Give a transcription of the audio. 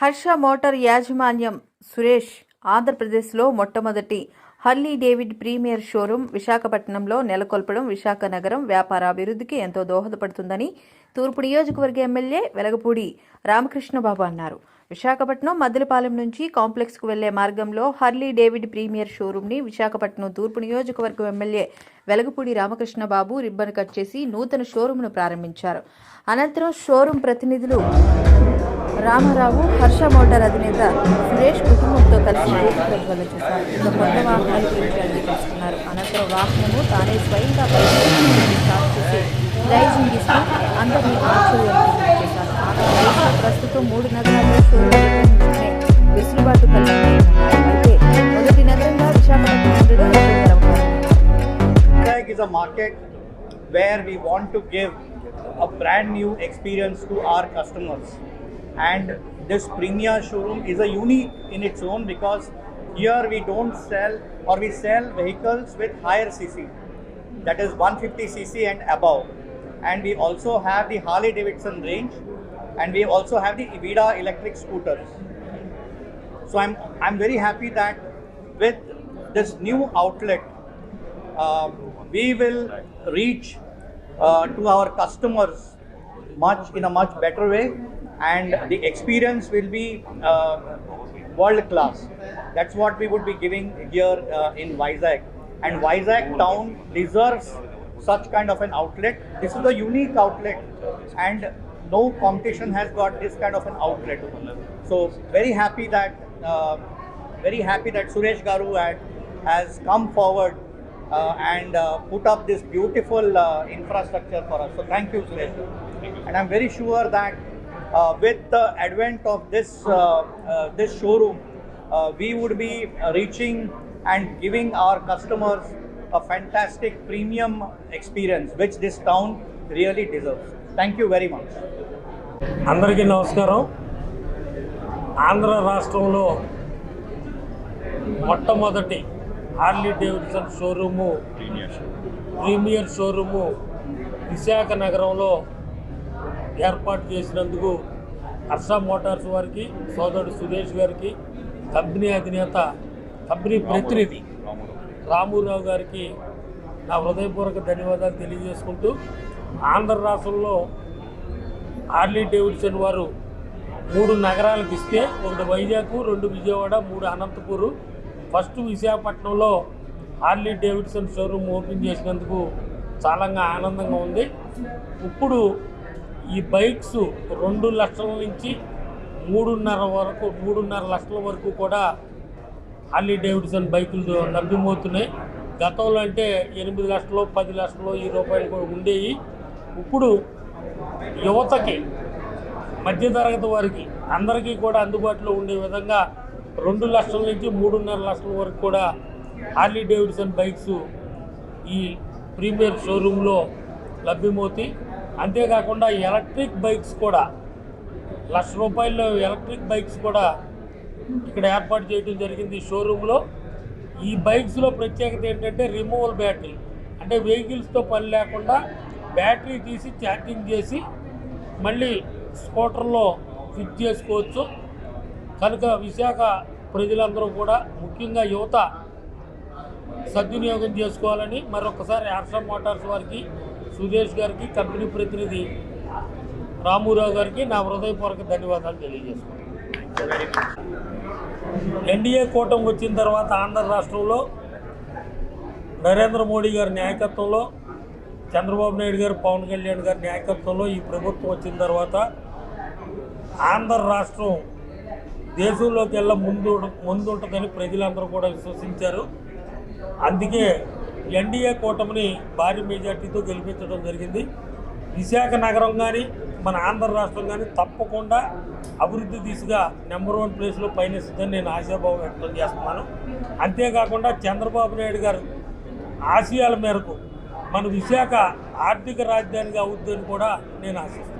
Harsha motor యాజమాన్యం సురేష్ ఆంధ్రప్రదేశ్లో మొట్టమొదటి హర్లీ డేవిడ్ ప్రీమియర్ షోరూం విశాఖపట్నంలో నెలకొల్పడం విశాఖ నగరం వ్యాపార అభివృద్ధికి ఎంతో దోహదపడుతుందని తూర్పు నియోజకవర్గ ఎమ్మెల్యే వెలగపూడి రామకృష్ణబాబు అన్నారు. విశాఖపట్నం మద్దిలపాలెం నుంచి కాంప్లెక్స్కు వెళ్లే మార్గంలో హర్లీ డేవిడ్ ప్రీమియర్ షోరూంని విశాఖపట్నం తూర్పు నియోజకవర్గం MLA Velagapudi Ramakrishna Babu ribbon cut చేసి నూతన షోరూంను ప్రారంభించారు. అనంతరం షోరూం ప్రతినిధులు రామారావు, హర్ష మోటార్ అధినేత సురేష్ కుటుంబంతో కలిసి ప్రజ్వలన చేశారు. కొత్త వాహనాల గురించి అడిగి తెలుసుకున్నారు. అనంతరం వాహనము తానే స్వయంగా స్టార్ట్ చేసి రైజింగ్ ఇస్తూ అందరినీ ఆశ్చర్యం చేశారు. ఆంధ్రప్రదేశ్లో ప్రస్తుతం 3 నగరాల్లో షోరూం నిర్వహించుకునే వెసులుబాటు కలిగింది. అయితే మొదటి నగరంగా విశాఖపట్నం ఉండడం is a market where we want to give a brand new experience to our customers, and this premier showroom is a unique in its own because here we don't sell, or we sell vehicles with higher cc, that is 150cc and above, and we also have the Harley Davidson range, and we also have the Evida electric scooters. So I'm very happy that with this new outlet we will reach to our customers in a much better way, and the experience will be world class. That's what we would be giving here in Vizag, and Vizag town deserves such kind of an outlet. This is a unique outlet, and no competition has got this kind of an outlet. So very happy that Suresh Garu has come forward and put up this beautiful infrastructure for us. So thank you, Suresh. And I'm very sure that with the advent of this showroom, we would be reaching and giving our customers a fantastic premium experience, which this town really deserves. Thank you very much. అందరికీ నమస్కారం. ఆంధ్ర రాష్ట్రంలో మొట్టమొదటి Harley Davidson showroom premier showroom Visakha నగరంలో ఏర్పాటు చేసినందుకు Harsha Motors వారికి, సోదరుడు సురేష్ గారికి, కంపెనీ అధినేత, కంపెనీ ప్రతినిధి రామారావు గారికి నా హృదయపూర్వక ధన్యవాదాలు తెలియజేసుకుంటూ, ఆంధ్ర రాష్ట్రంలో హార్లీ డేవిడ్సన్ వారు 3 నగరాలకు ఇస్తే 1 వైజాగ్, 2 విజయవాడ, 3 అనంతపూరు, ఫస్ట్ విశాఖపట్నంలో హార్లీ డేవిడ్సన్ షోరూమ్ ఓపెన్ చేసినందుకు చాలా ఆనందంగా ఉంది. ఇప్పుడు ఈ బైక్స్ 2 లక్షల నుంచి 3.5 లక్షల వరకు కూడా హార్లీ డేవిడ్సన్ బైకులు లభ్యమవుతున్నాయి. గతంలో అంటే 8 లక్షలు, 10 లక్షలు ఈ రూపాయలు కూడా ఉండేవి. ఇప్పుడు యువతకి, మధ్యతరగతి వారికి అందరికీ కూడా అందుబాటులో ఉండే విధంగా 2 లక్షల నుంచి 3.5 లక్షల వరకు కూడా హార్లీ డేవిడ్సన్ బైక్స్ ఈ ప్రీమియర్ షోరూంలో లభ్యమవుతాయి. అంతేకాకుండా ఎలక్ట్రిక్ బైక్స్ కూడా ₹1,00,000 ఎలక్ట్రిక్ బైక్స్ కూడా ఇక్కడ ఏర్పాటు చేయడం జరిగింది ఈ షోరూంలో. ఈ బైక్స్లో ప్రత్యేకత ఏంటంటే రిమూవల్ బ్యాటరీ, అంటే వెహికల్స్తో పని లేకుండా బ్యాటరీ తీసి ఛార్జింగ్ చేసి మళ్ళీ స్కూటర్లో ఫిట్ చేసుకోవచ్చు. కనుక విశాఖ ప్రజలందరూ కూడా, ముఖ్యంగా యువత సద్వినియోగం చేసుకోవాలని మరొకసారి హర్ష మోటార్స్ వారికి, సురేష్ గారికి, కంపెనీ ప్రతినిధి రామారావు గారికి నా హృదయపూర్వక ధన్యవాదాలు తెలియజేస్తున్నాను. ఎన్డీఏ కూటమి వచ్చిన తర్వాత ఆంధ్ర రాష్ట్రంలో నరేంద్ర మోడీ గారి నాయకత్వంలో, చంద్రబాబు నాయుడు గారు, పవన్ కళ్యాణ్ గారి నాయకత్వంలో ఈ ప్రభుత్వం వచ్చిన తర్వాత ఆంధ్ర రాష్ట్రం దేశంలోకి వెళ్ళ ముందుంటుందని ప్రజలందరూ కూడా విశ్వసించారు. అందుకే ఎన్డీఏ కూటమిని భారీ మెజార్టీతో గెలిపించడం జరిగింది. విశాఖ నగరం కానీ మన ఆంధ్ర రాష్ట్రం కానీ తప్పకుండా అభివృద్ధి దిశగా నెంబర్ 1 ప్లేస్లో పయనిస్తుందని నేను ఆశాభావం వ్యక్తం చేస్తున్నాను. అంతేకాకుండా చంద్రబాబు నాయుడు గారు ఆశయాల మేరకు మన విశాఖ ఆర్థిక రాజధానిగా అవుతుందని కూడా నేను ఆశిస్తున్నాను.